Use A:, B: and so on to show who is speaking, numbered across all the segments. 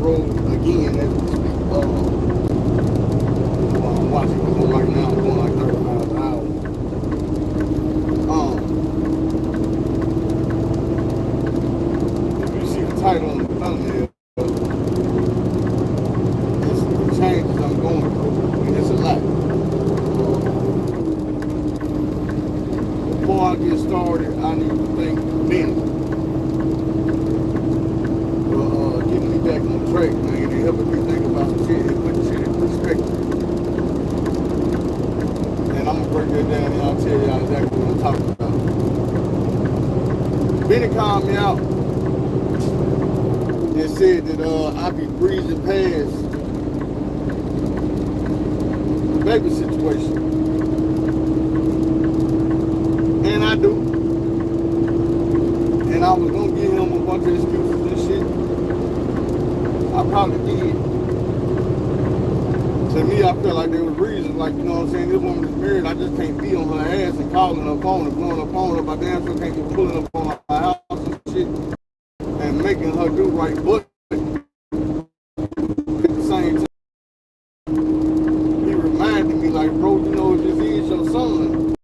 A: road again as we speak. I'm watching because right now I'm going like 30 miles an hour. If you see the title on the thumbnail, it's the changes I'm going through, and it's a lot. Before I get started, I need to thank Ben for getting me back on track, man, and helping me think about shit and putting shit in perspective. And I'm gonna break that down and I'll tell y'all exactly what I'm talking about. Benny called me out and said that I be breezing past the baby situation. And I do. And I was gonna give him a bunch of excuses and shit. I probably did. To me, I felt like there was reasons, like, you know what I'm saying, this woman is married, I just can't be on her ass and calling her phone and blowing her phone up. I damn sure can't get pulling up on her house and shit and making her do right, but at the same time, he reminded me, like, bro, you know, if this is your son,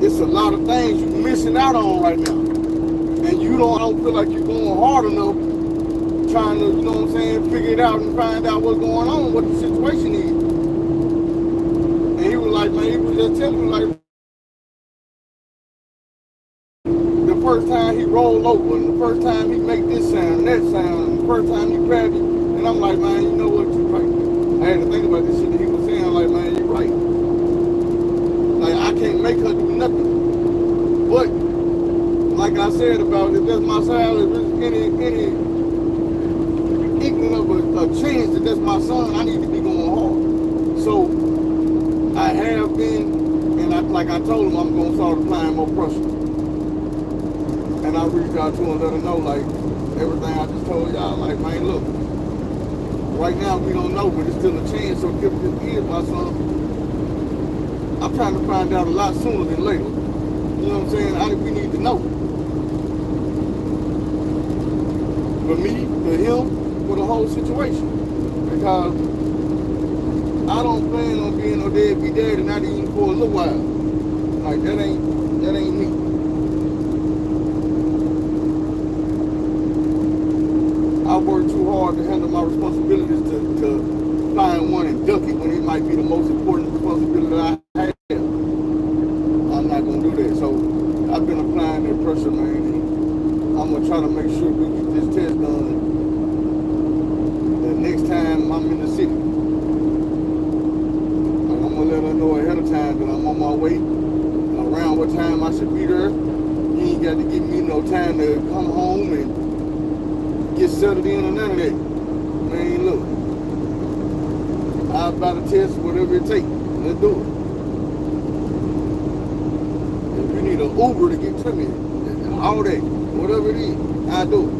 A: it's a lot of things you're missing out on right now. And I don't feel like you're going hard enough trying to, you know what I'm saying, figure it out and find out what's going on, what the situation is. And he was like, man, he was just telling me, like, the first time he rolled over, and the first time he make this sound, that sound, and the first time he grabbed it, and I'm like, man, you know what, you're right. I had to think about this shit that he was saying, like, man, you're right. Like, I can't make her do nothing. But, like I said about if that's my child, if there's any inkling of a chance that that's my son, I need to be going hard. So I have been, and like I told him, I'm going to start applying more pressure. And I reached out to him and let him know, like, everything I just told y'all, like, man, look, right now we don't know, but it's still a chance, so if this is my son, I'm trying to find out a lot sooner than later. You know what I'm saying? We need to know. For me, for him, for the whole situation. Because I don't plan on being no deadbeat daddy, not even for a little while. Like, that ain't me. I work too hard to handle my responsibilities to find one and duck it when it might be the most important responsibility that I have. I'm not gonna do that. So I've been applying that pressure, man. And I'm gonna try to make sure we get this test done the next time I'm in the city. Like, I'm gonna let her know ahead of time that I'm on my way. Around what time I should be there. You ain't got to give me no time to come home and get settled in or none of that. Man, look, I'll buy the test, whatever it takes. Let's do it. If you need an Uber to get to me, all day, whatever it is, I'll do it.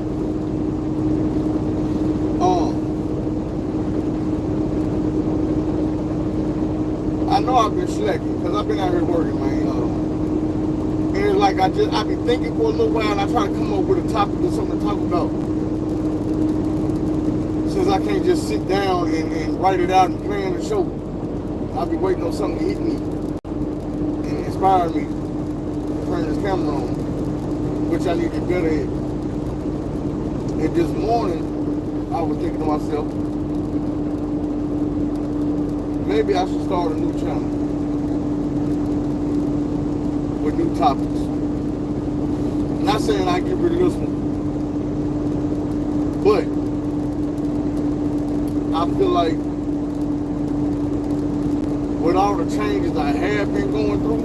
A: I know I've been slacking because I've been out here working, man. And it's like I be thinking for a little while and I try to come up with a topic or something to talk about. Since I can't just sit down and write it out and plan the show, I'll be waiting on something to hit me and inspire me to turn this camera on, which I need to get better at. And this morning, I was thinking to myself, maybe I should start a new channel with new topics. Not saying I get rid of this one, but I feel like with all the changes I have been going through,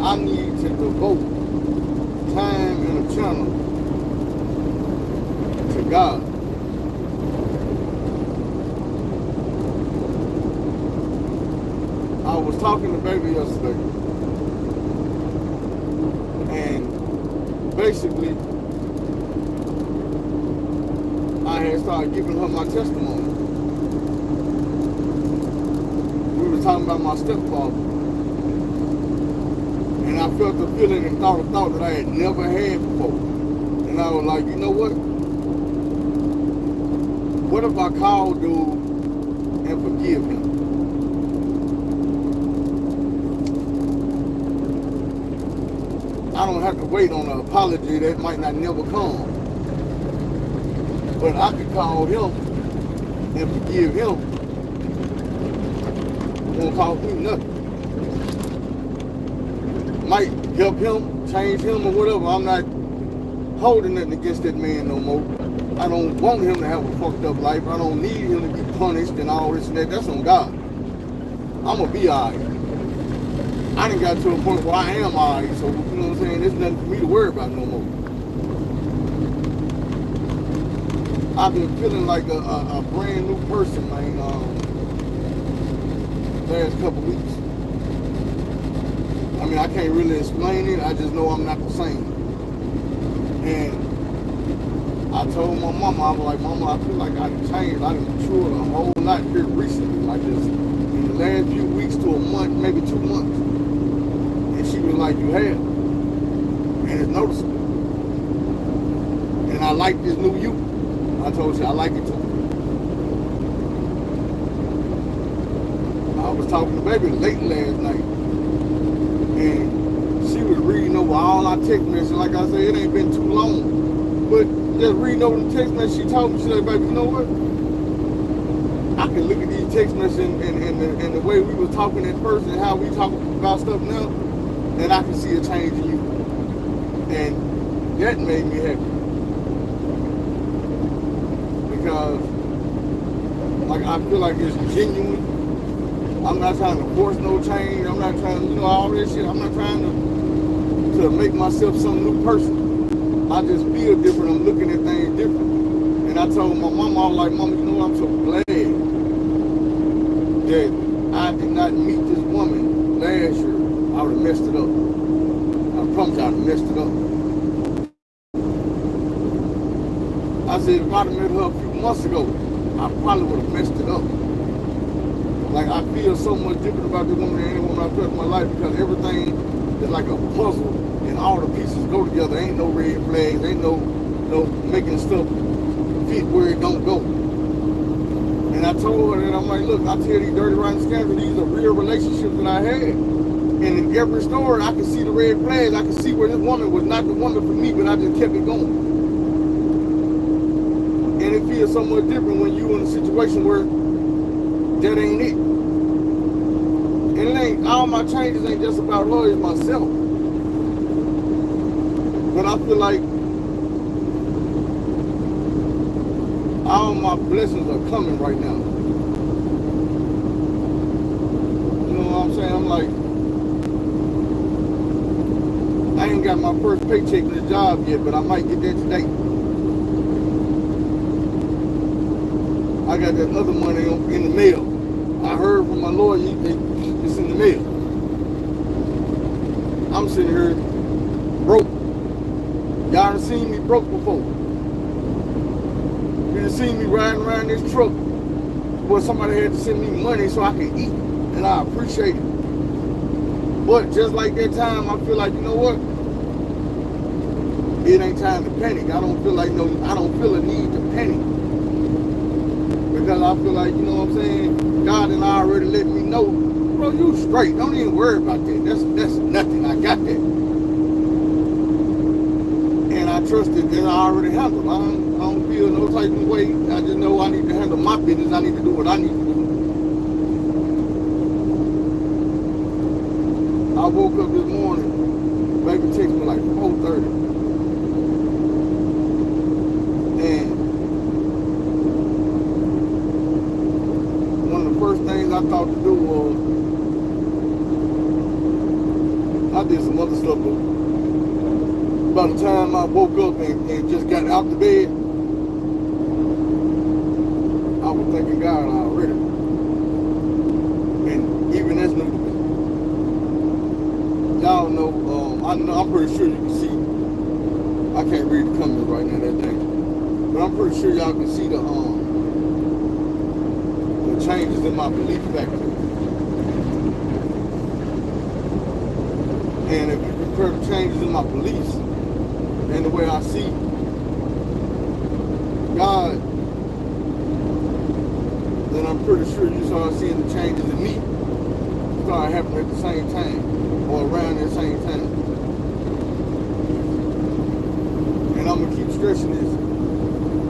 A: I need to devote time in a channel to God. I was talking to baby yesterday, and basically I had started giving her my testimony. We were talking about my stepfather, and I felt the feeling and thought a thought that I had never had before. And I was like, you know what? What if I call dude and forgive him? I don't have to wait on an apology that might not never come. But I could call him and forgive him. Won't cost me nothing. Might help him, change him or whatever. I'm not holding nothing against that man no more. I don't want him to have a fucked up life. I don't need him to be punished and all this and that. That's on God. I'm going to be all right. I done got to a point where I am all right. So, you know what I'm saying? There's nothing for me to worry about no more. I've been feeling like a brand new person, man, last couple weeks. I mean, I can't really explain it. I just know I'm not the same. And I told my mama, I was like, Mama, I feel like I done changed. I done matured a whole lot here recently, like this, in the last few weeks to a month, maybe 2 months. And she was like, you have. And it's noticeable. And I like this new you. I told you I like it too. I was talking to baby late last night. And she was reading over all our text messages. Like I said, it ain't been too long. But just reading over the text messages, she told me, she said, baby, you know what? I can look at these text messages and the way we were talking at first and how we talk about stuff now, and I can see a change in you. And that made me happy. Because like I feel like it's genuine. I'm not trying to force no change. I'm not trying to, you know, all this shit. I'm not trying to make myself some new person. I just feel different. I'm looking at things different. And I told my mama, I was like, Mama, you know, I'm so glad that I did not meet this woman last year. I would have messed it up. I promise I would have messed it up. I said, if I'd have met her a few months ago, I probably would have messed it up. Like, I feel so much different about this woman than any woman I've touched in my life because everything is like a puzzle and all the pieces go together. Ain't no red flags, ain't no making stuff fit where it don't go. And I told her that, I'm like, look, I tell these dirty rotten scandals, these are real relationships that I had. And in every story, I can see the red flags. I can see where this woman was not the woman for me, but I just kept it going. And it feels so much different when you're in a situation where that ain't it. And it ain't, all my changes ain't just about her, it's myself. But I feel like all my blessings are coming right now. You know what I'm saying? I'm like, I ain't got my first paycheck in the job yet, but I might get that today. I got that other money in the mail. I heard from my lawyer, it's in the mail. I'm sitting here broke. Y'all done seen me broke before. You done seen me riding around this truck where somebody had to send me money so I can eat, and I appreciate it. But just like that time, I feel like, you know what? It ain't time to panic. I don't feel a need to panic. Because I feel like, you know what I'm saying, God and I already let me know, bro, you straight. Don't even worry about that. That's nothing. I got that. And I trust it that I already handled. I don't feel no type of way. I just know I need to handle my business. I need to do what I need to do. I woke up this morning, baby texted me like 4:30. And one of the first things I thought to do was, I did some other stuff, but by the time I woke up and just got out the bed, I was thanking God already. And even that's new to me. Y'all know, I'm pretty sure you can see, I can't read the comments right now, that thing, but I'm pretty sure y'all can see the changes in my belief factor. And if you compare the changes in my beliefs and the way I see God pretty sure you start seeing the changes in me start happening at the same time or around the same time. And I'm gonna keep stressing this.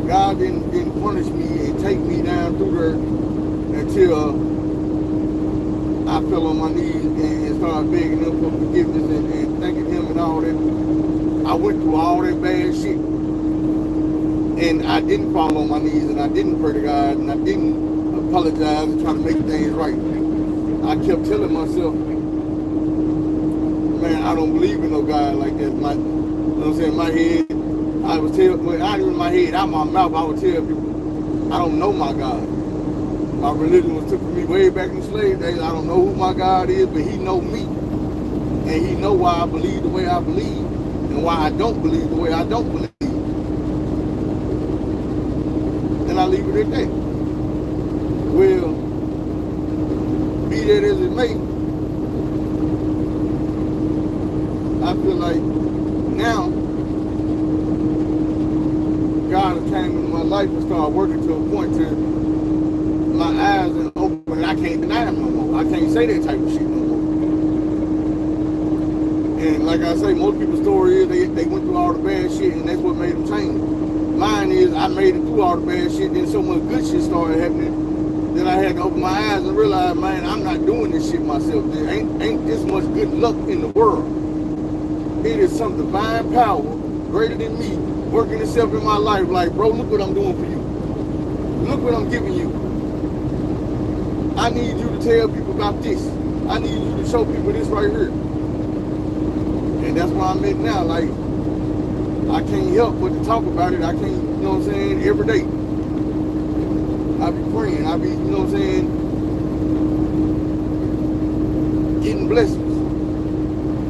A: God didn't punish me and take me down through there until I fell on my knees and started begging him for forgiveness and thanking him and all that. I went through all that bad shit. And I didn't fall on my knees and I didn't pray to God and I didn't apologize and try to make things right. I kept telling myself, man, I don't believe in no God like that. You know what I'm saying? In my head, I was telling, well, not even in my head, out my mouth, I would tell people, I don't know my God. My religion was took from me way back in the slave days. I don't know who my God is, but he know me. And he know why I believe the way I believe and why I don't believe the way I don't believe. And I leave it at that. Well, be that as it may, I feel like now God has came into my life and started working to a point to my eyes are open and I can't deny him no more. I can't say that type of shit no more. And like I say, most people's story is they went through all the bad shit and that's what made them change. Mine is I made it through all the bad shit, then so much good shit started happening that I had to open my eyes and realize, man, I'm not doing this shit myself. There ain't this much good luck in the world. It is some divine power greater than me working itself in my life like, bro, look what I'm doing for you. Look what I'm giving you. I need you to tell people about this. I need you to show people this right here. And that's where I'm at now. Like, I can't help but to talk about it. I can't, you know what I'm saying, every day. I be praying. I be, you know what I'm saying, getting blessings.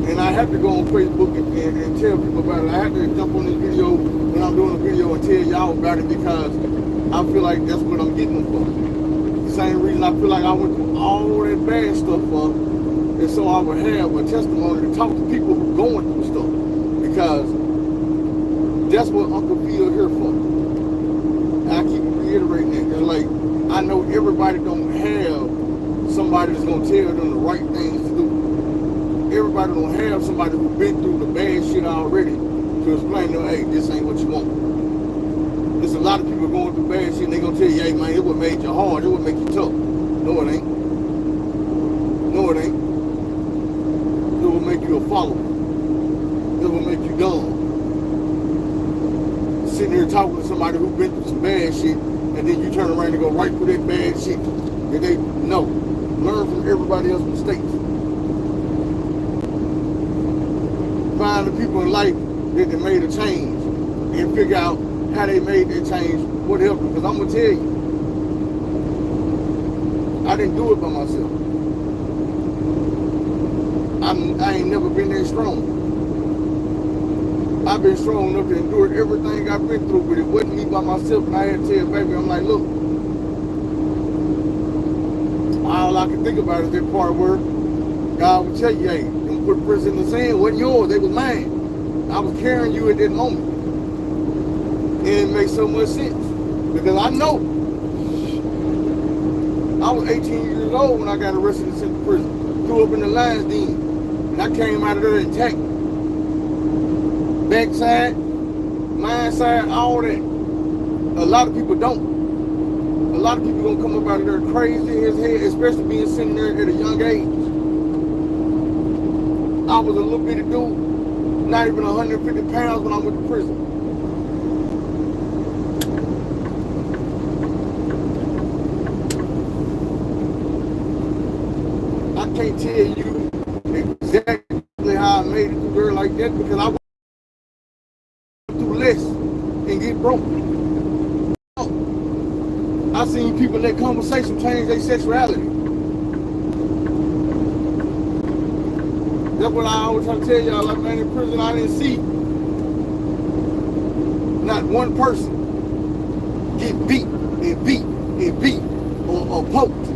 A: And I have to go on Facebook and tell people about it. I have to jump on this video when I'm doing a video and tell y'all about it because I feel like that's what I'm getting them for. The same reason I feel like I went through all that bad stuff for, and so I would have a testimony to talk to people who are going through stuff. Because that's what Uncle Phil here for. And I keep reiterating that. Cause like, I know everybody don't have somebody that's gonna tell them the right things to do. Everybody don't have somebody who's been through the bad shit already to explain to them, hey, this ain't what you want. There's a lot of people going through bad shit and they gonna tell you, hey man, it what made you hard, it what make you tough. No, it ain't. No, it ain't. It will make you a follower. It will make you dumb. Sitting here talking to somebody who's been through some bad shit, and then you turn around and go right through that bad shit. And they know. Learn from everybody else's mistakes. Find the people in life that made a change and figure out how they made that change, what helped them. Because I'm going to tell you, I didn't do it by myself. I ain't never been that strong. I've been strong enough to endure everything I've been through, but it wasn't me by myself. And I had to tell baby, I'm like, look, all I can think about is that part where God would tell you, hey, them footprints in the sand wasn't yours, they was mine. I was carrying you at that moment. And it makes so much sense. Because I know. I was 18 years old when I got arrested and sent to prison. Threw up in the lion's den. And I came out of there intact. Backside, mind side, all that. A lot of people don't. A lot of people gonna come up out of there crazy as hell, especially being sitting there at a young age. I was a little bitty dude, not even 150 pounds when I went to prison. I can't tell you exactly how I made it through there like that because I went through less and get broke. I seen people in that conversation change their sexuality. That's what I always try to tell y'all, like, man, in prison I didn't see not one person get beat and beat and beat or poked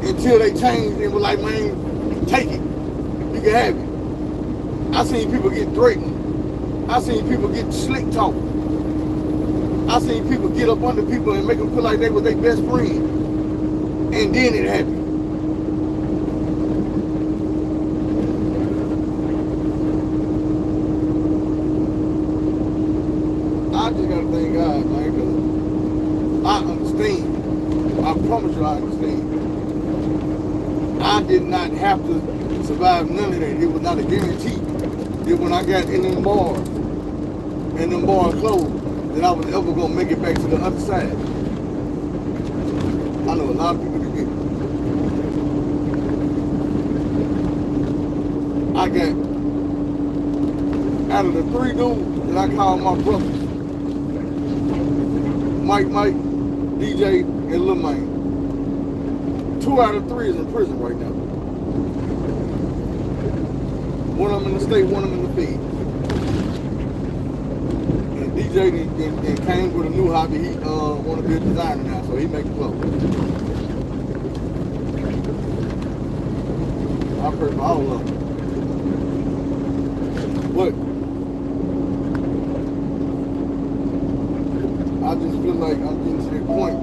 A: until they changed and were like, man, take it. You can have it. I seen people get threatened. I seen people get slick talked. I seen people get up under people and make them feel like they were their best friend. And then it happened. I just gotta thank God, man, because I understand. I promise you I understand. I did not have to survive none of that. It was not a guarantee that when I got in them bars and them bars closed, that I was ever gonna make it back to the other side. I know a lot of people that get it. I got, out of the 3 dudes that I call my brothers, Mike, DJ, and Lil Man, 2 out of 3 is in prison right now. One of them in the state, one of them in the field. And DJ and came with a new hobby. He want to be a designer now, so he makes clothes. I pray for all of them. But I just feel like I'm getting to the point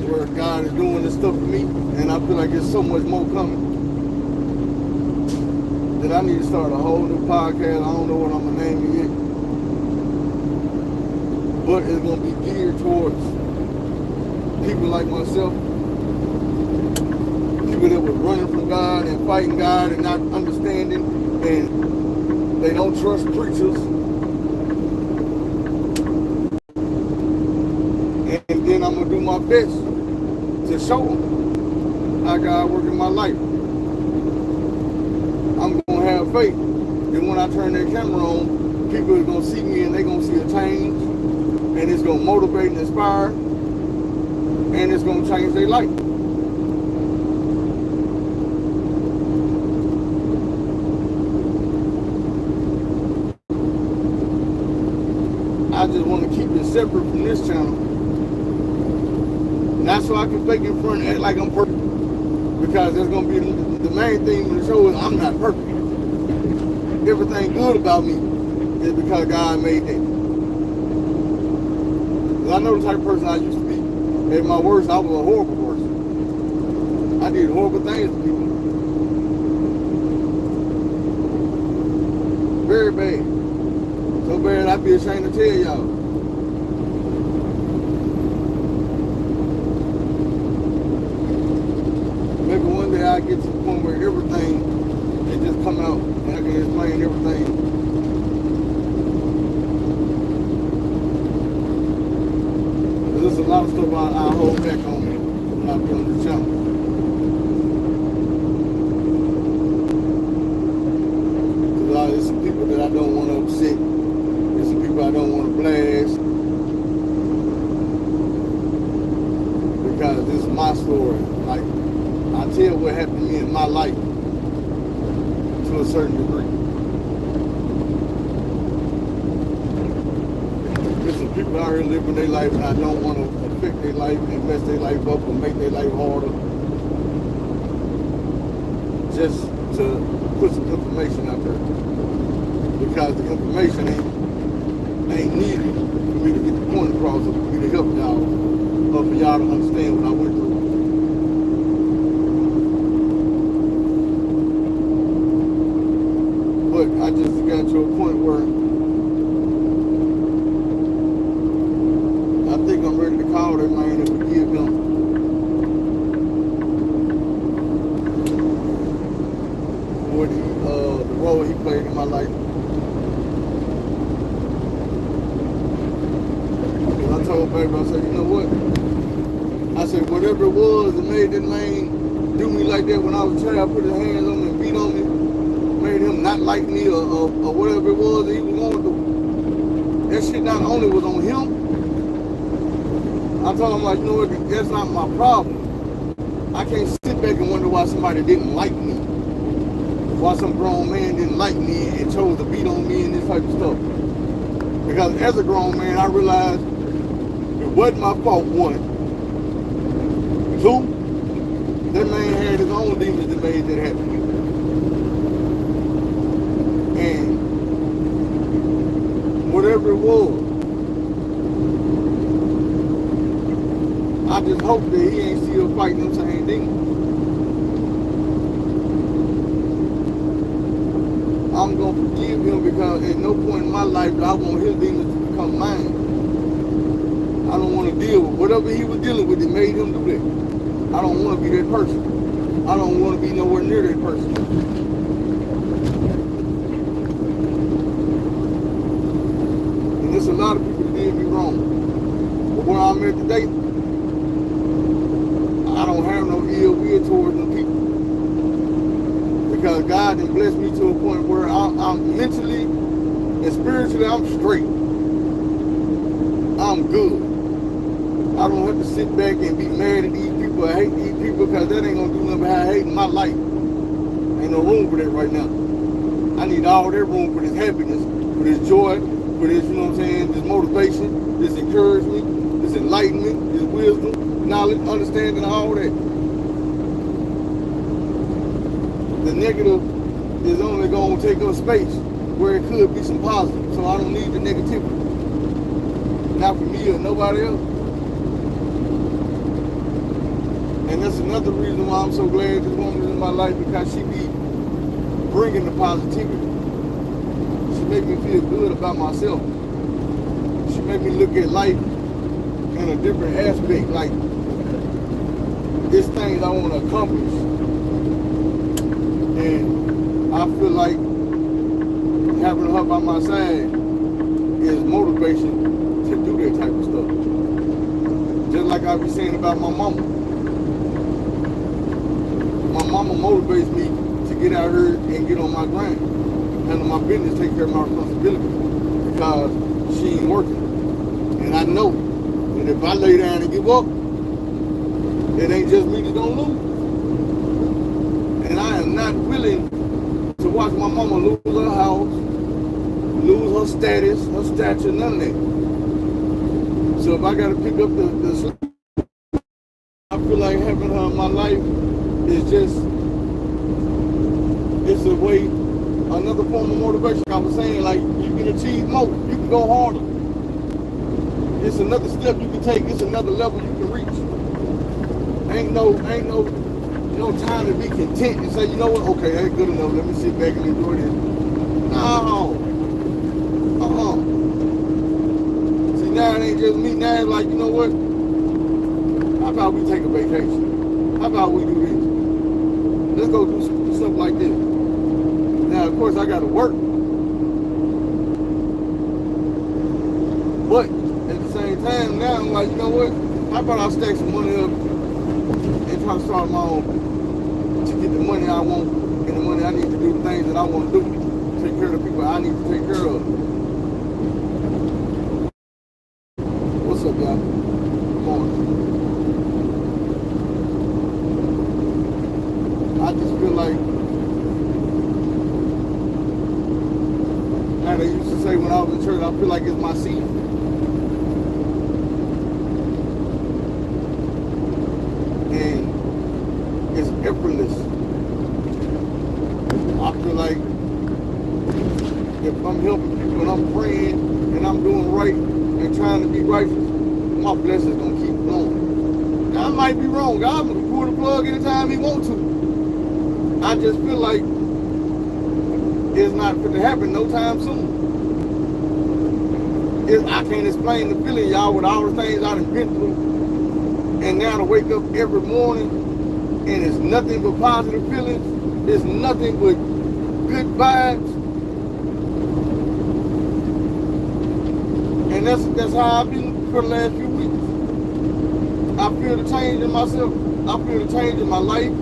A: where God is doing this stuff for me, and I feel like there's so much more coming that I need to start a whole new podcast. I don't know what I'm gonna name it yet, but it's gonna be geared towards people like myself, people that were running from God and fighting God and not understanding, and they don't trust preachers. And then I'm gonna do my best to show them how God works in my life. I'm gonna have faith that when I turn that camera on, people are gonna see me and they're gonna see a change, and it's gonna motivate and inspire, and it's gonna change their life. I just want to keep it separate from this channel. Not so I can fake in front and act like I'm perfect. Because that's going to be the main thing in the show is I'm not perfect. Everything good about me is because God made that. Because I know the type of person I used to be. At my worst, I was a horrible person. I did horrible things to people. Very bad. So bad I'd be ashamed to tell y'all. Maybe one day I get to the point where everything can just come out and I can explain everything. There's a lot of stuff I hold back on when I be on the channel. Because there's some people that I don't want to upset. There's some people I don't want to blast. Because this is my story. Like, I tell what happened to me in my life to a certain degree. There's some people out here living their life and I don't want to affect their life and mess their life up or make their life harder. Just to put some information out there. Because the information ain't needed for me to get the point across or for me to help y'all or for y'all to understand what I went through. But I just got to a point where I think I'm ready to call that man and forgive him. For the role he played in my life. And I told baby, I said, you know what? I said, whatever it was that made that man do me like that when I was a child, put his hands on me and beat on me, made him not like me or whatever it was that he was going through. That shit not only was on him, I told him, like, you know what, that's not my problem. I can't sit back and wonder why somebody didn't like me. Why some grown man didn't like me and chose to beat on me and this type of stuff. Because as a grown man, I realized it wasn't my fault, 1. 2, that man had his own demons that made that happen. And whatever it was, I I just hope that he ain't still fighting them same demons. I'm going to forgive him because at no point in my life do I want his demons to become mine. I don't want to deal with whatever he was dealing with that made him do that. I don't want to be that person. I don't want to be nowhere near that person. And there's a lot of people that did me wrong. But where I'm at today, I don't have no ill will towards them people. Because God has blessed me to a point where I'm mentally and spiritually, I'm straight. I'm good. I don't have to sit back and be mad at these people. I hate these people because that ain't gonna do nothing but have hate in my life. Ain't no room for that right now. I need all that room for this happiness, for this joy, for this, you know what I'm saying, this motivation, this encouragement, this enlightenment, this wisdom, knowledge, understanding, all that. The negative is only going to take up space where it could be some positive. So I don't need the negativity. Not for me or nobody else. And that's another reason why I'm so glad this woman is in my life, because she be bringing the positivity. She make me feel good about myself. She make me look at life in a different aspect. Like, there's things I want to accomplish. And I feel like having her by my side is motivation to do that type of stuff. Just like I be saying about my mama. My mama motivates me to get out here and get on my grind. Handle my business, take care of my responsibilities. Because she ain't working. And I know that if I lay down and give up, it ain't just me that don't lose. And I am not willing to watch my mama lose her house, lose her status, her stature, none of that. So if I got to pick up the slack, I feel like having her in my life is just, it's a way, another form of motivation. I was saying, like, you can achieve more, you can go harder. It's another step you can take, it's another level you can reach. Ain't no time to be content and say, you know what, okay, that's good enough, let me sit back and enjoy this. No. See, now it ain't just me, now it's like, you know what, how about we take a vacation? How about we do this? Let's go do something like this. Now, of course, I got to work. But at the same time, now I'm like, you know what, how about I stack some money up and try to start my own, to get the money I want and the money I need to do the things that I want to do. Take care of the people I need to take care of. What's up, y'all? Come on. I just feel like, like they used to say when I was in church, I feel like it's my season. And it's effortless. I feel like if I'm helping people and I'm praying and I'm doing right and trying to be righteous, my blessings gonna keep flowing. Now, I might be wrong. God can pull the plug anytime he wants to. I just feel like it's not going to happen no time soon. I can't explain the feeling, y'all, with all the things I've been through. And now to wake up every morning and it's nothing but positive feelings. It's nothing but good vibes. And that's how I've been for the last few weeks. I feel the change in myself. I feel the change in my life.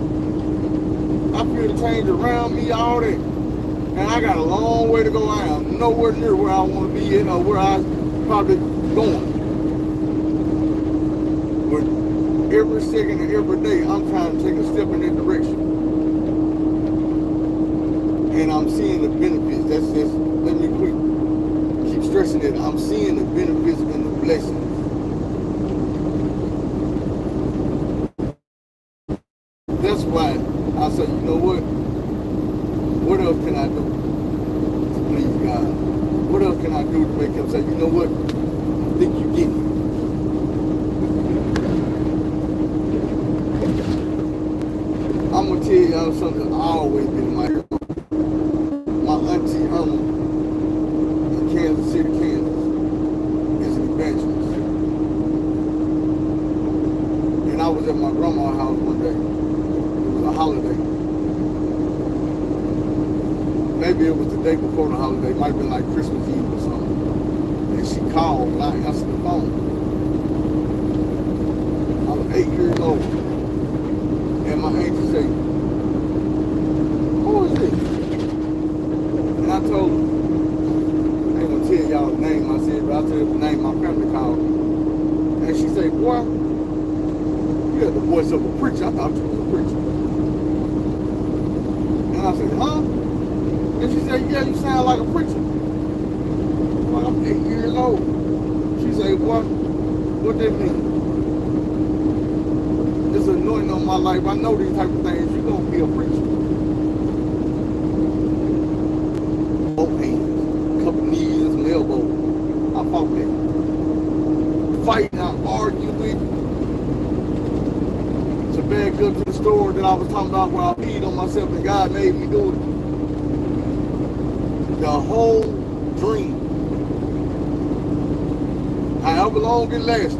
A: I feel the change around me, all that. And I got a long way to go. I am nowhere near where I want to be at or where I'm probably going. But every second and every day, I'm trying to take a step in that direction. And I'm seeing the benefits. That's just, let me keep stressing it. I'm seeing the benefits and the blessings. That's why I say, you know what else can I do to please God? What else can I do to make him say, you know what, I think you get it. now something always been in my ear. My auntie Irma in Kansas City, Kansas, is an evangelist. And I was at my grandma's house one day. It was a holiday. Maybe it was the day before the holiday. It might have been like Christmas Eve or something. And she called and I answered the phone. I was 8 years old. And my auntie said, "Who is this?" And I told her, I ain't gonna tell y'all the name I said, but I'll tell you the name my family called me. And she said, "Boy, you got the voice of a preacher. I thought you was a preacher." And I said, "Huh?" And she said, "Yeah, you sound like a preacher." Well, I'm 8 years old. She said, what that mean? It's anointing on my life. I know these type of things. You're going to be a preacher. Both hands, couple knees and some elbows. I fought that. Fighting, I argued with. To back up to the story that I was talking about where I peed on myself and God made me do it. The whole dream, however long it lasted,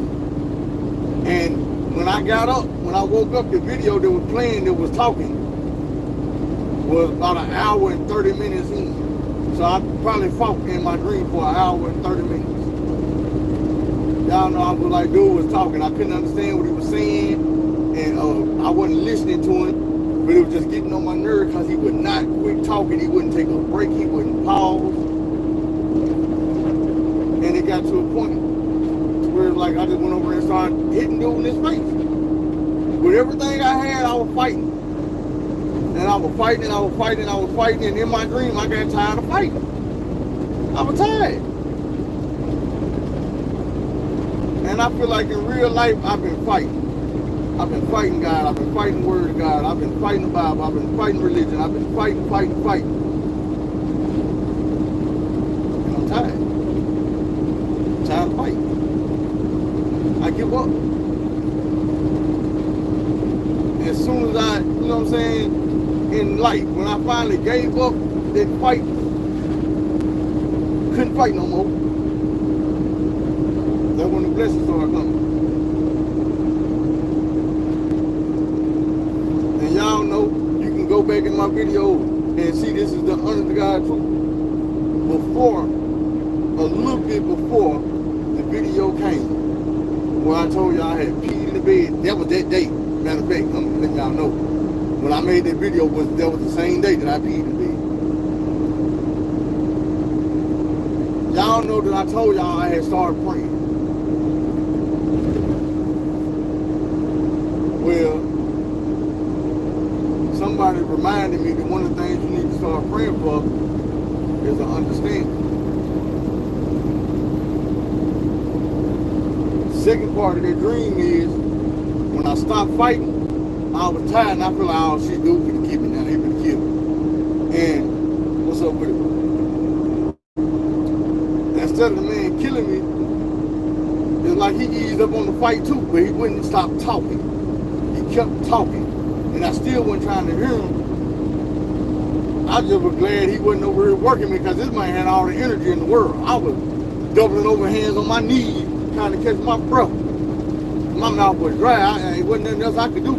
A: and when I got up, when I woke up, the video that was playing, that was talking, was about an hour and 30 minutes in. So I probably fought in my dream for an hour and 30 minutes. Y'all know I was like, dude was talking. I couldn't understand what he was saying, and I wasn't listening to him. But it was just getting on my nerves because he would not quit talking. He wouldn't take a break. He wouldn't pause. And it got to a point where like I just went over and started hitting dude in his face. With everything I had, I was fighting. And I was fighting, and I was fighting, and I was fighting. And in my dream, I got tired of fighting. I was tired. And I feel like in real life, I've been fighting. I've been fighting God. I've been fighting the Word of God. I've been fighting the Bible. I've been fighting religion. I've been fighting. And I'm tired. I'm tired of fighting. I give up. As soon as I, you know what I'm saying, in life, when I finally gave up that fight, couldn't fight no more. That's when the blessings started coming. Y'all know, you can go back in my video and see this is the honest to God truth. Before, a little bit before the video came, where I told y'all I had peed in the bed, that was that day. Matter of fact, I'm letting y'all know. When I made that video, that was the same day that I peed in the bed. Y'all know that I told y'all I had started praying. Well, somebody reminded me that one of the things you need to start praying for is an understanding. The second part of that dream is when I stopped fighting, I was tired and I feel like, oh shit, dude finna kill me now, he finna kill me. And what's up with it? Instead of the man killing me, it's like he eased up on the fight too, but he wouldn't stop talking. He kept talking. And I still wasn't trying to hear him. I just was glad he wasn't over here working me because this man had all the energy in the world. I was doubling over hands on my knees, trying to catch my breath. My mouth was dry. It wasn't nothing else I could do.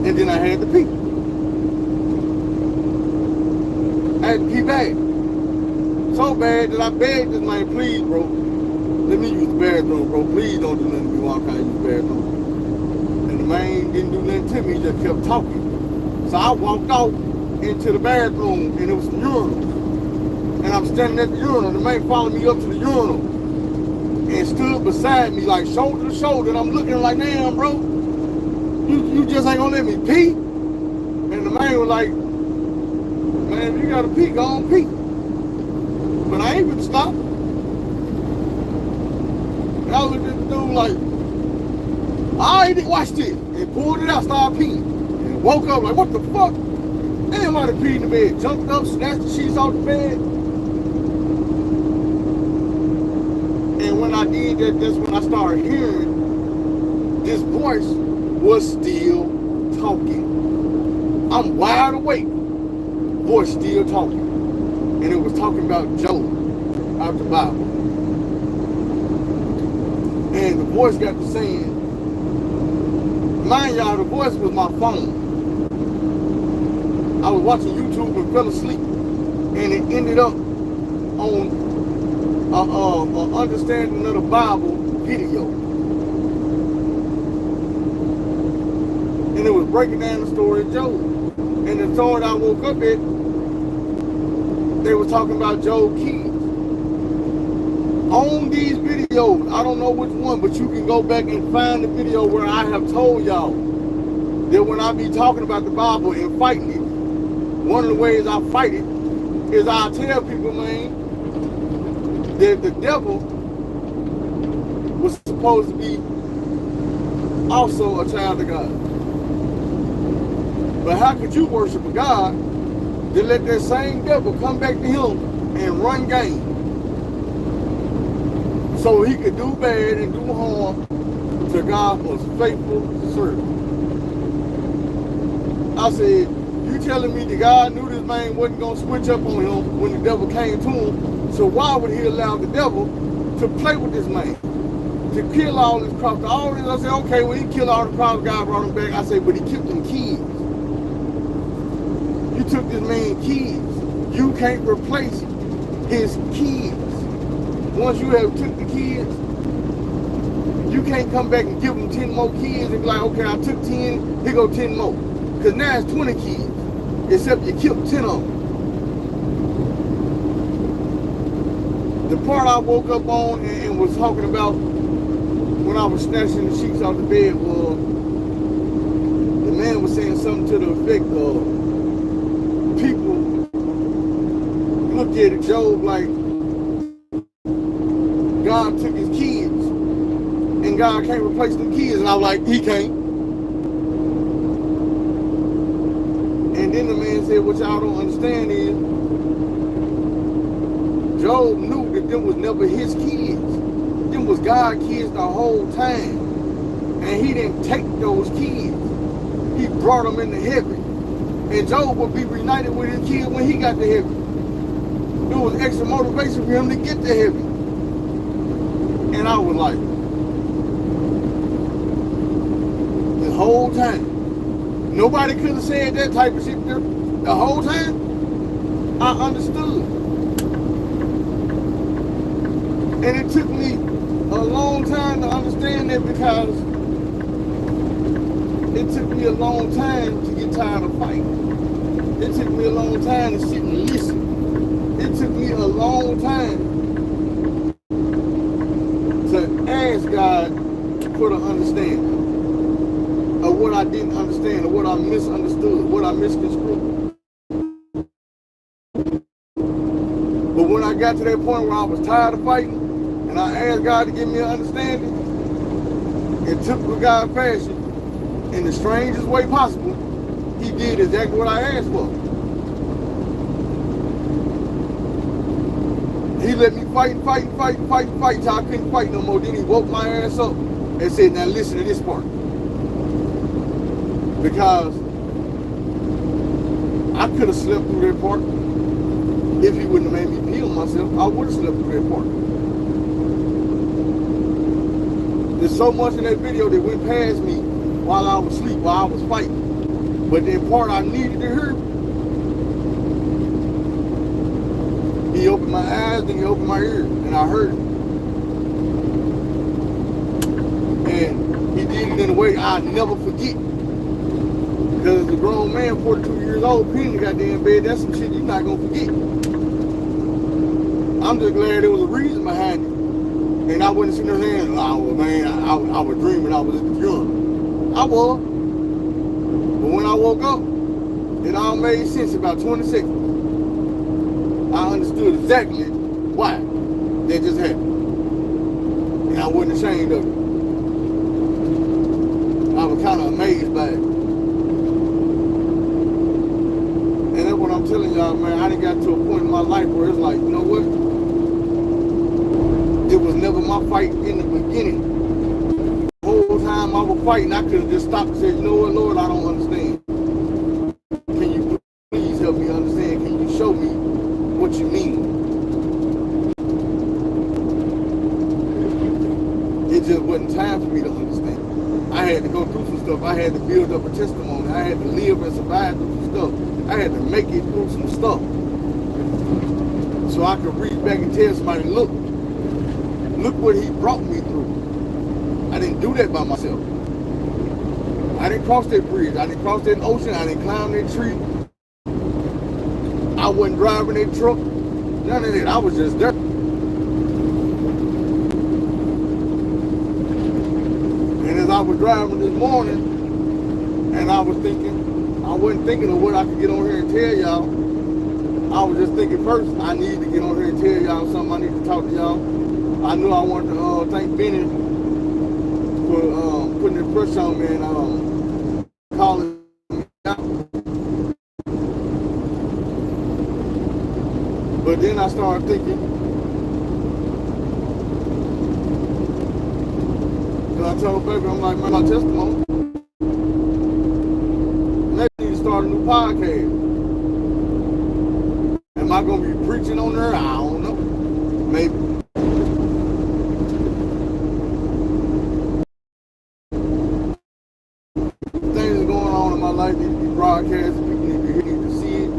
A: And then I had to pee. I had to pee bad. So bad that I begged this man, please, bro, let me use the bathroom, bro. Please don't do nothing to me while I'm trying to use the bathroom. The man didn't do nothing to me, he just kept talking. So I walked out into the bathroom and it was some urinals. And I'm standing at the urinal. The man followed me up to the urinal and stood beside me like shoulder to shoulder. And I'm looking like, damn, bro, you just ain't gonna let me pee? And the man was like, man, if you gotta pee, go on pee. But I ain't gonna stop. And I looked at the dude like, I didn't watch this, and pulled it out, started peeing, and woke up like, what the fuck? Everybody peed in the bed, jumped up, snatched the sheets off the bed. And when I did that, that's when I started hearing this voice was still talking. I'm wide awake. Voice still talking. And it was talking about Job out the Bible. And the voice got to saying, mind y'all, the voice was my phone. I was watching YouTube and fell asleep. And it ended up on understanding of the Bible video. And it was breaking down the story of Job. And the story I woke up at, they were talking about Job kids. On these videos, I don't know which one, but you can go back and find the video where I have told y'all that when I be talking about the Bible and fighting it, one of the ways I fight it is I tell people, man, that the devil was supposed to be also a child of God. But how could you worship a God that let that same devil come back to him and run game so he could do bad and do harm to God's faithful servant? I said, you telling me that God knew this man wasn't going to switch up on him when the devil came to him, so why would he allow the devil to play with this man? To kill all his crops, all this? I said, okay, well, he killed all the crops, God brought him back. I said, but he killed them kids. You took this man's kids. You can't replace his kids. Once you have took the kids, you can't come back and give them 10 more kids and be like, okay, I took 10, here go 10 more. Because now it's 20 kids, except you killed 10 of them. The part I woke up on and was talking about when I was snatching the sheets off the bed was, the man was saying something to the effect of, people look at Job like God took his kids and God can't replace them kids. And I was like, he can't. And then the man said, what y'all don't understand is, Job knew that them was never his kids. Them was God's kids the whole time. And he didn't take those kids. He brought them into heaven. And Job would be reunited with his kid when he got to heaven. There was extra motivation for him to get to heaven. And I was like, the whole time, nobody could have said that type of shit there. The whole time, I understood. And it took me a long time to understand that, because it took me a long time to get tired of fighting. It took me a long time to sit and listen. It took me a long time to ask God for the understanding of what I didn't understand, or what I misunderstood, what I misconstrued. But when I got to that point where I was tired of fighting, and I asked God to give me an understanding, in typical God fashion, in the strangest way possible, he did exactly what I asked for. He let me fight till I couldn't fight no more. Then he woke my ass up and said, now listen to this part. Because I could have slept through that part. If he wouldn't have made me peel myself, I would have slept through that part. There's so much in that video that went past me while I was asleep, while I was fighting. But that part I needed to hear, he opened my eyes, then he opened my ears, and I heard it. And he did it in a way I'll never forget. Because as a grown man, 42 years old, peeing in the goddamn bed, that's some shit you're not gonna forget. I'm just glad there was a reason behind it. And I wasn't sitting there saying, oh man, I was dreaming I was young. I was. But when I woke up, it all made sense about 20 seconds. I understood exactly why that just happened. And I wasn't ashamed of it. I was kind of amazed by it. And that's what I'm telling y'all, man. I done got to a point in my life where it's like, you know what? It was never my fight in the beginning. The whole time I was fighting, I could have just stopped and said, you know what, Lord, I don't understand. Can you please help me understand? Can you show me what you mean? It just wasn't time for me to understand. I had to go through some stuff. I had to build up a testimony. I had to live and survive through some stuff. I had to make it through some stuff. So I could reach back and tell somebody, look what he brought me through. I didn't do that by myself. I didn't cross that bridge. I didn't cross that ocean. I didn't climb that tree. I wasn't driving that truck. None of that. I was just there. And as I was driving this morning, and I was thinking, I wasn't thinking of what I could get on here and tell y'all. I was just thinking first, I need to get on here and tell y'all something. I need to talk to y'all. I knew I wanted to thank Benny for putting the pressure on me and calling me out. But then I started thinking, because I told baby, I'm like, man, my testimony. Maybe I need to start a new podcast. Am I going to be preaching on there? I don't know. Maybe. Things are going on in my life need to be broadcast. People need to see it.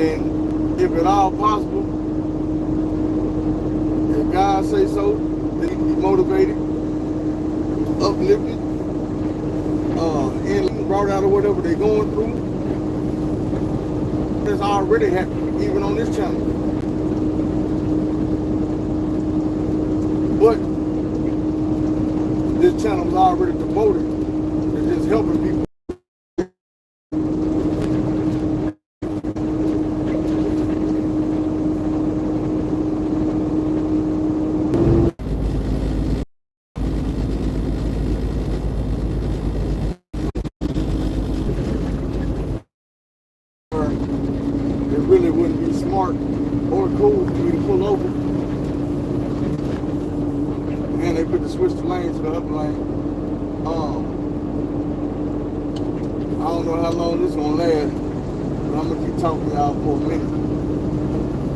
A: And if at all possible, if God say so, they need to be motivated, uplifted, and brought out of whatever they're going through. It's already happening, even on this channel. But this channel is already devoted to just helping people. Really wouldn't be smart or cool for me to pull over. And they put the switch the lane to the upper lane. I don't know how long this is gonna last, but I'm gonna keep talking to y'all for a minute.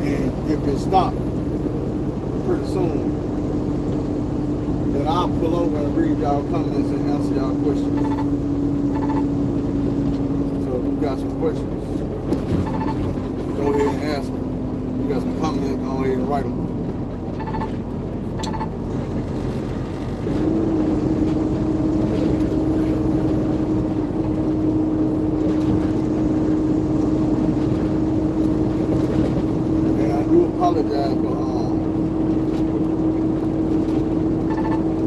A: And if it stops pretty soon, then I'll pull over and read y'all comments and answer y'all questions. So if you got some questions, go ahead and ask them. You got some comments, go ahead and write them. And I do apologize for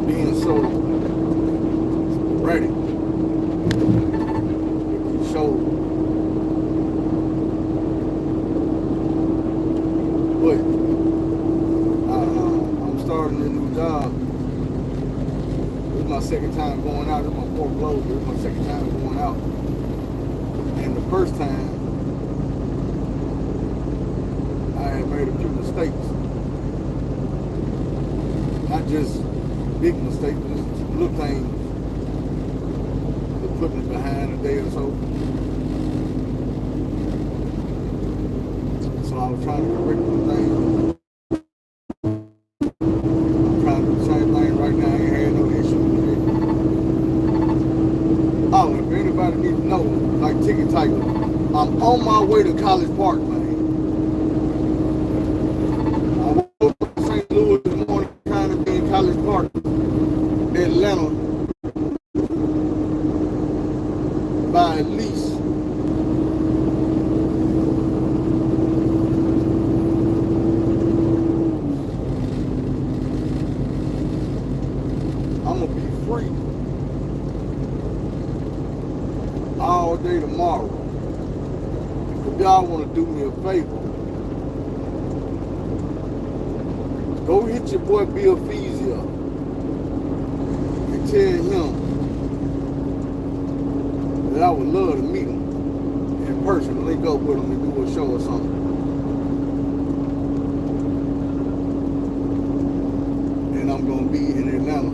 A: being so ready to show. But I'm starting a new job. This is my second time going out. This is my fourth load. This is my second time going out. And the first time, I had made a few mistakes. Not just big mistakes, but just little things that put me behind a day or so. So I was trying to correct the thing. I'm trying to do the same thing right now. I ain't had no issue with it. Oh, if anybody needs to know, like Ticket Tiger, I'm on my way to College Park, man. I woke up in St. Louis this morning trying to be in College Park, Atlanta, by at least free all day tomorrow. If y'all want to do me a favor, go hit your boy Bill Feezy up and tell him that I would love to meet him in person, link up with him and do a show or something. And I'm going to be in Atlanta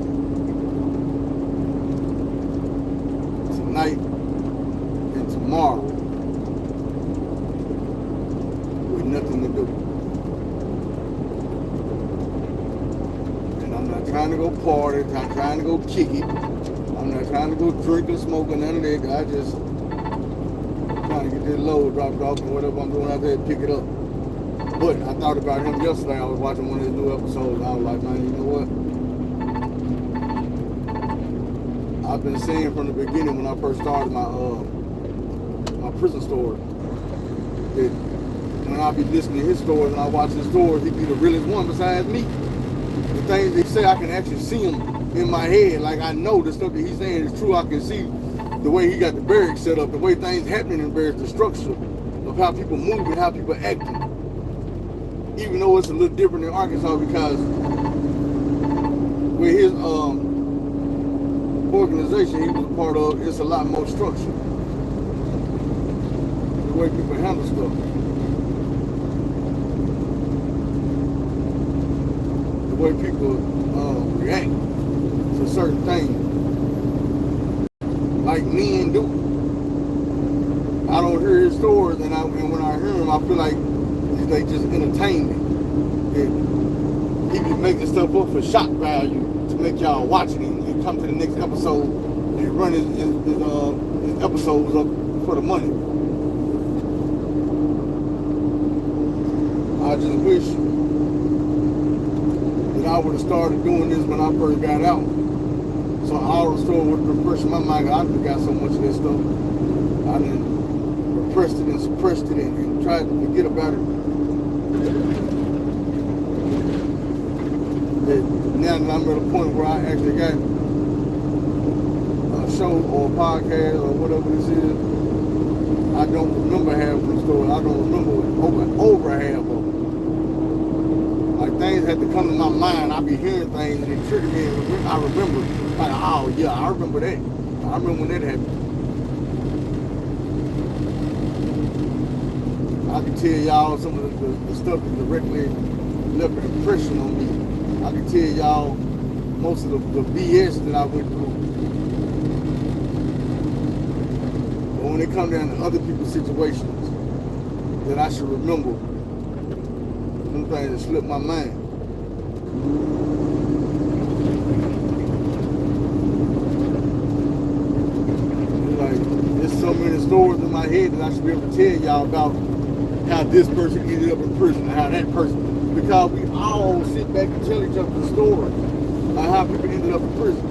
A: tonight and tomorrow with nothing to do. And I'm not trying to go party, I'm trying to go kick it. I'm not trying to go drink or smoke or none of that. I just trying to get this load dropped off and whatever I'm doing out there, pick it up. But I thought about him yesterday. I was watching one of his new episodes and I was like, man, you know what? I've been saying from the beginning when I first started my prison story that when I be listening to his stories and I watch his stories, he'd be the realest one besides me. The things they say, I can actually see them in my head. Like I know the stuff that he's saying is true. I can see the way he got the barracks set up, the way things happening in barracks, the structure of how people move and how people acting. Even though it's a little different in Arkansas because with his organization he was a part of, it's a lot more structure. The way people handle stuff. The way people react to certain things. Like men do. I don't hear his stories and when I hear him I feel like they just entertain me. He be making stuff up for shock value to make y'all watch it and come to the next episode and run his episodes up for the money. I just wish that I would have started doing this when I first got out. So all the story would have been fresh in my mind. I forgot so much of this stuff. I done repressed it and suppressed it and tried to forget about it. Now that I'm at a point where I actually got a show or a podcast or whatever this is, I don't remember half of the story. I don't remember over half of them. Like things had to come to my mind. I be hearing things and it triggered me. And I remember, like, oh yeah, I remember that. I remember when that happened. I can tell y'all some of the stuff that directly left an impression on me. I can tell y'all most of the BS that I went through. But when it comes down to other people's situations, that I should remember some things that slipped my mind. Like, there's so many stories in my head that I should be able to tell y'all about how this person ended up in prison, how that person. Because we all sit back and tell each other the story of how people ended up in prison.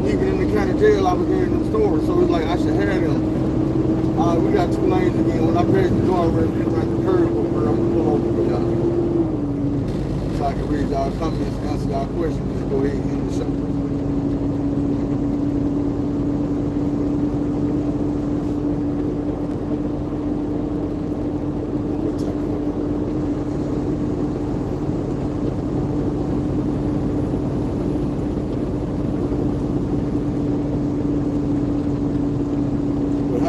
A: Even in the county jail, I was hearing them stories. So it's like I should hear them. We got 2 lanes again. When I pass the door, I'm ready to get around the curve over. I'm gonna pull over for y'all. So I can read y'all comments, answer y'all questions, and go ahead and end the show.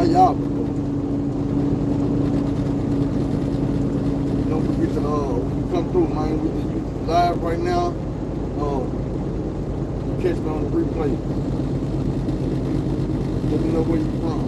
A: Y'all don't forget to come through, man. We live right now. Catch me on the replay. Let me know where you're from.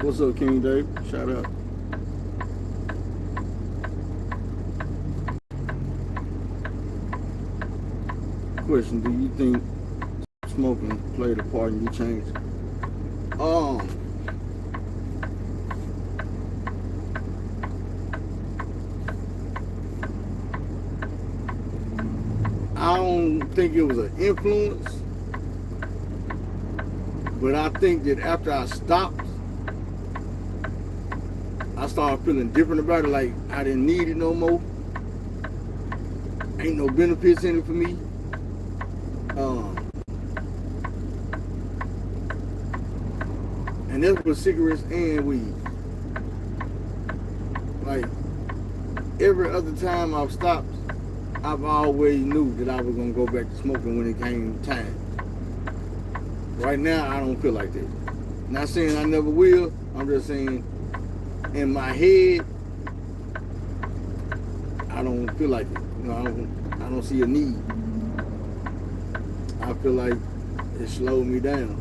A: What's up, King Dave? Shout out. Question: do you think smoking played a part in you changing? I don't think it was an influence, but I think that after I stopped, I started feeling different about it. Like I didn't need it no more. Ain't no benefits in it for me. And that's with cigarettes and weed. Like every other time I've stopped, I've always knew that I was gonna go back to smoking when it came time. Right now, I don't feel like that. Not saying I never will. I'm just saying, in my head, I don't feel like it. You know, I don't see a need. I feel like it slowed me down.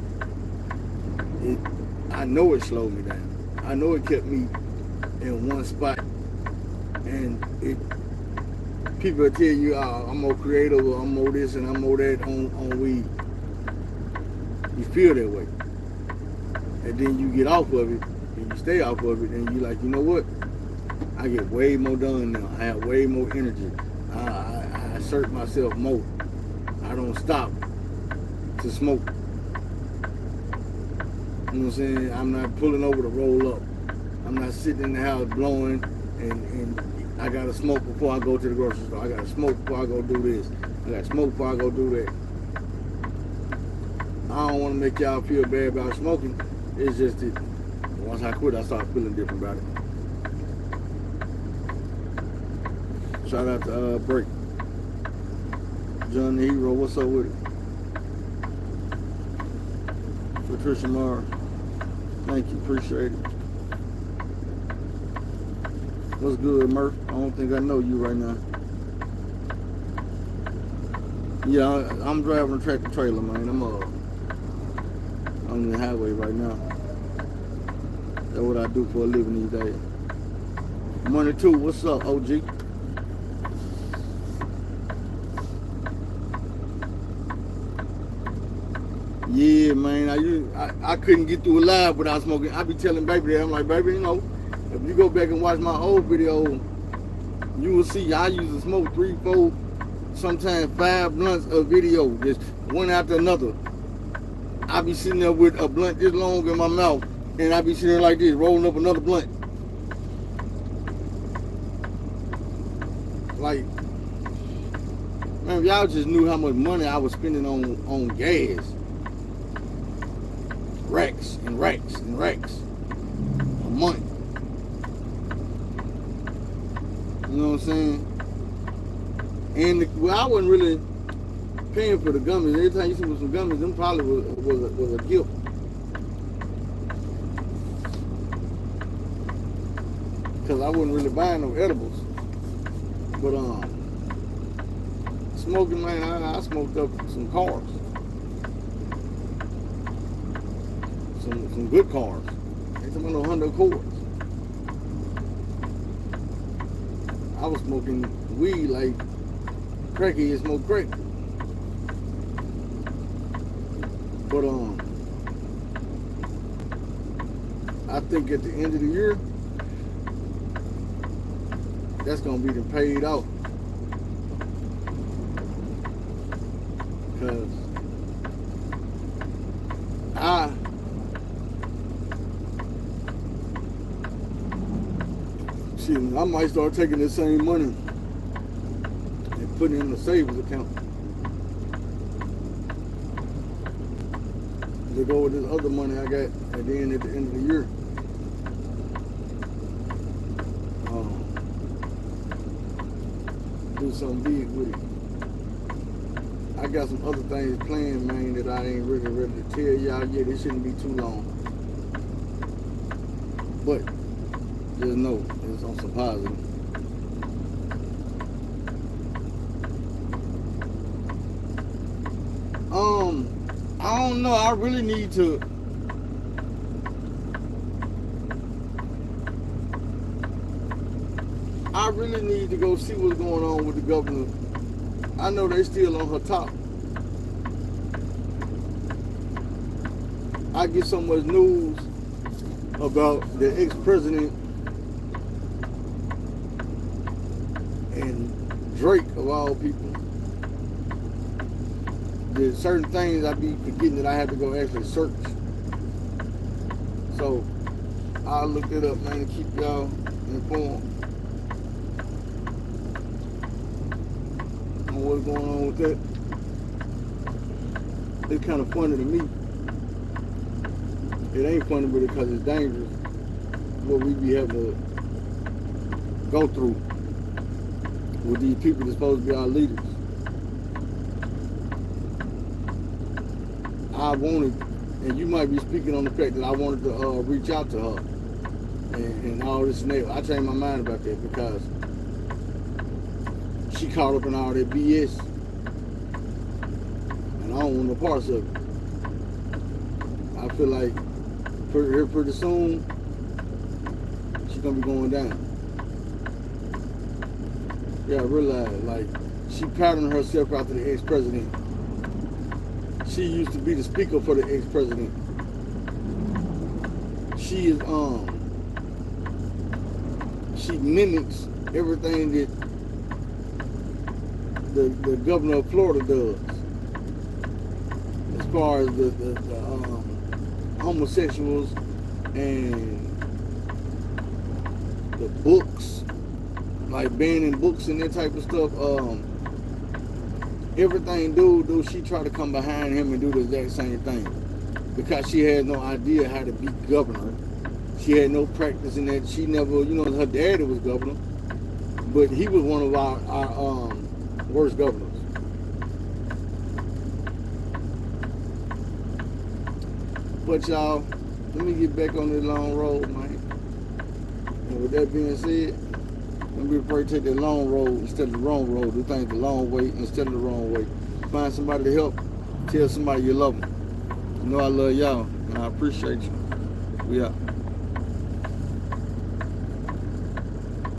A: I know it slowed me down. I know it kept me in one spot, and people tell you, I'm more creative, or I'm more this and I'm more that on weed. You feel that way. And then you get off of it, and you stay off of it, and you're like, you know what? I get way more done now. I have way more energy. I assert myself more. I don't stop to smoke. You know what I'm saying? I'm not pulling over to roll up. I'm not sitting in the house blowing and I gotta smoke before I go to the grocery store. I gotta smoke before I go do this. I gotta smoke before I go do that. I don't want to make y'all feel bad about smoking. It's just that once I quit, I started feeling different about it. Shout out to Break. John the Hero, what's up with it? Patricia Mara, thank you, appreciate it. What's good, Murph? I don't think I know you right now. Yeah, I'm driving a tractor trailer, man. I'm on the highway right now. That's what I do for a living these days. Money 2, what's up, OG? Yeah, man, I couldn't get through a live without smoking. I be telling baby that, I'm like, baby, you know, if you go back and watch my old video, you will see I used to smoke 3, 4, sometimes 5 blunts a video, just one after another. I be sitting there with a blunt this long in my mouth, and I be sitting there like this, rolling up another blunt. Like, man, y'all just knew how much money I was spending on gas. Racks and racks and racks a month. You know what I'm saying? And I wasn't really paying for the gummies. Every time you see some gummies, them probably was a gift. Cause I wasn't really buying no edibles. But smoking, man, I smoked up some cars. Some good cars. Ain't some little Honda Accords. I was smoking weed like crackheads smoke crack. But I think at the end of the year, that's gonna be paid off. Cause I might start taking the same money and putting it in the savings account to go with this other money I got at the end of the year. Do something big with it. I got some other things planned, man, that I ain't really ready to tell y'all yet. It shouldn't be too long. But just know it's on some positive. I don't know. I really need to I really need to go see what's going on with the governor. I know they still on her top. I get so much news about the ex-president and Drake of all people. There's certain things I be forgetting that I have to go actually search. So I'll look it up, man, and keep y'all informed on what's going on with that. It's kind of funny to me. It ain't funny because it's dangerous what we be having to go through with these people that's supposed to be our leaders. I wanted, and you might be speaking on the fact that I wanted to reach out to her and all this and that. I changed my mind about that because she caught up in all that BS, and I don't want no parts of it. I feel like pretty soon she's gonna be going down. Yeah, I realize, like, she patterned herself after the ex-president. She used to be the speaker for the ex-president. She is she mimics everything that the governor of Florida does, as far as the homosexuals and the books, like banning books and that type of stuff. Everything she tried to come behind him and do the exact same thing because she had no idea how to be governor. She had no practice in that. She never, her daddy was governor, but he was one of our worst governors. But y'all, let me get back on this long road, man. And with that being said, let me pray take the long road instead of the wrong road. Do things the long way instead of the wrong way. Find somebody to help. Tell somebody you love them. You know I love y'all, and I appreciate you. We out.